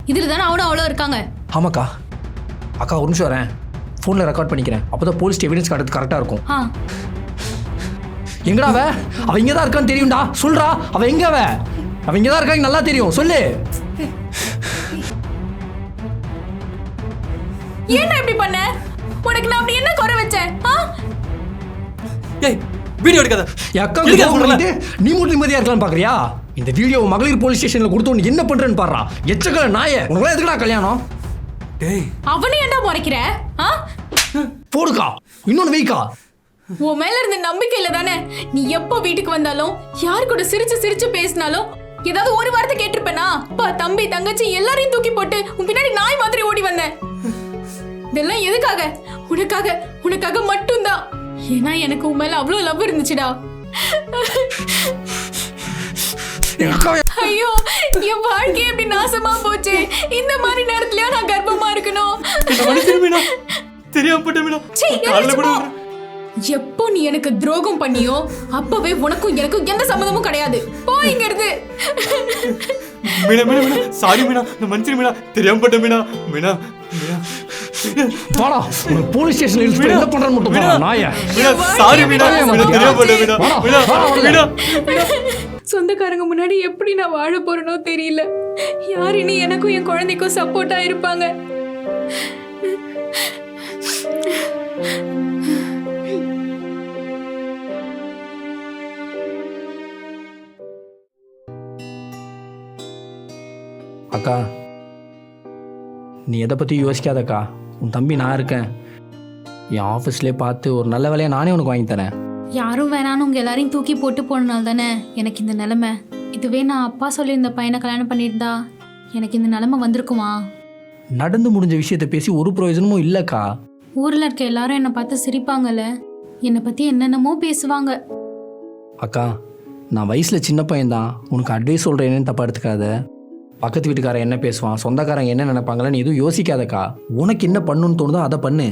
இதில் தானே அவனும் அவ்வளோ இருக்காங்க. ஆமாக்கா. அக்கா ஒரு நிமிஷம் வரேன், ஃபோனில் ரெக்கார்ட் பண்ணிக்கிறேன். அப்போ தான் போலீஸ் எவிடன்ஸ் காட்டுறது கரெக்டாக இருக்கும். எங்கடா அவ இங்கே தான் இருக்கான்னு தெரியும்டா, சொல்றா. அவ எங்க அவ இங்கே தான் இருக்காங்க, நல்லா தெரியும், சொல்லு. ஏன்னா இப்படி பண்ண? உனக்கு நான் அப்படி என்ன குறை வச்சேன்? ஏய் வீடியோ எடுக்காத. அக்கா சொல்லிட்டு நீ மட்டும் நிம்மதியா இருக்கலாம்னு பாக்குறியா? இந்த வீடியோ மகளிர் போலீஸ் ஸ்டேஷன்ல கொடுத்து என்ன பண்றேன்னு பாடுறா. எச்சக்கல நாயே, உனக்கு எதுக்குடா கல்யாணம்? டேய் அவனே என்ன முறைக்கிற? போடுக்கா, இன்னொன்னு வைக்கா. உன் மேல இருந்த நம்பிக்கையில தானே நீ எப்போ வீட்டுக்கு வந்தாலும் யாரு கூட சிரிச்சு சிரிச்சு பேசினாலும் ஏதாவது ஒரு வார்த்தை கேட்டிருப்பேனா? பா தம்பி தங்கச்சி எல்லாரையும் தூக்கி போட்டு உன் பின்னாடி நாய் மாதிரி ஓடி வந்தேன். இதெல்லாம் எதுக்காக? உனக்காக மட்டும்தான். ஏன்னா எனக்கு உன் மேல அவ்வளவு லவ் இருந்துச்சுடா. ஐயோ என் வாழ்க்கை எப்படி நாசமா போச்சு. இந்த மாதிரி நேரத்துலயா நான் கர்ப்பமா இருக்கணும்? எப்போ நீ எனக்கு துரோகம் பண்ணியோ அப்பவே உனக்கும் எனக்கும் எந்த சம்மதமும் கிடையாது. போ இங்க இருந்து. மீனா மீனா மீனா சாரி மீனா, நான் மன்னிச்சிரு மீனா, தெரியாம பட்ட மீனா. மீனா வாடா, போலீஸ் ஸ்டேஷன்ல இருந்து என்ன பண்றன்னு மட்டும் பாரு நாயே. மீனா சாரி மீனா, தெரியாம பட்ட மீனா. மீனா சொந்தக்காரங்க முன்னாடி எப்படி நான் வாழ போறேனோ தெரியல. யார் இனி எனக்கும் என் குழந்தைக்கும் சப்போர்ட்டா இருப்பாங்க? அக்கா நீ எதை பற்றி யோசிக்காதக்கா. உன் தம்பி நான் இருக்கேன். என் ஆஃபீஸ்லேயே பார்த்து ஒரு நல்ல வேலையை நானே உனக்கு வாங்கி தரேன். யாரும் வேணான்னு உங்கள் எல்லாரையும் தூக்கி போட்டு போனனால தானே எனக்கு இந்த நிலைமை. இதுவே நான் அப்பா சொல்லியிருந்த பையனை கல்யாணம் பண்ணியிருந்தா எனக்கு இந்த நிலைமை வந்திருக்குமா? நடந்து முடிஞ்ச விஷயத்தை பேசி ஒரு பிரயோஜனமும் இல்லைக்கா. ஊரில் இருக்க எல்லாரும் என்னை பார்த்து சிரிப்பாங்கல்ல, என்னை பற்றி என்னென்னமோ பேசுவாங்க. அக்கா நான் வயசில் சின்ன பையன்தான், உனக்கு அட்வைஸ் சொல்கிறேன்னு தப்பா எடுத்துக்காத. பக்கத்து வீட்டுக்காரன் என்ன பேசுவான், சொந்தக்காரங்க என்ன நினைப்பாங்களன்னு எதுவும் யோசிக்காதக்கா. உனக்கு என்ன பண்ணுன்னு தோணுதோ அதை பண்ணு.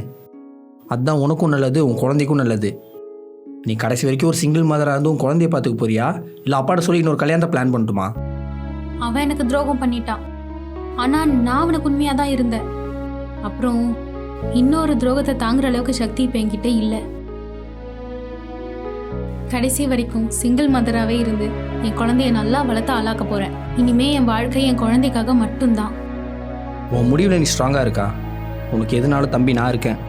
அதுதான் உனக்கும் நல்லது, உன் குழந்தைக்கும் நல்லது. நீ கடைசி வரைக்கும் ஒரு சிங்கிள் மதராக இருந்து உன் குழந்தைய பார்த்துக்க போறியா, இல்லை அப்பாட்ட சொல்லி இன்னொரு கல்யாணத்தை பிளான் பண்ணட்டுமா? அவன் எனக்கு துரோகம் பண்ணிட்டான், ஆனால் நான் அவனுக்கு உண்மையாக தான் இருந்தேன். அப்புறம் இன்னொரு துரோகத்தை தாங்குற அளவுக்கு சக்தி இப்போ என்கிட்ட இல்லை. கடைசி வரைக்கும் சிங்கிள் மதராகவே இருந்து என் குழந்தைய நல்லா வளர்த்து ஆளாக்க போகிறேன். இனிமே என் வாழ்க்கை என் குழந்தைக்காக மட்டும்தான். உன் முடிவில் நீ ஸ்ட்ராங்காக இருக்கா. உனக்கு எதுனாலும் தம்பி நான் இருக்கேன்.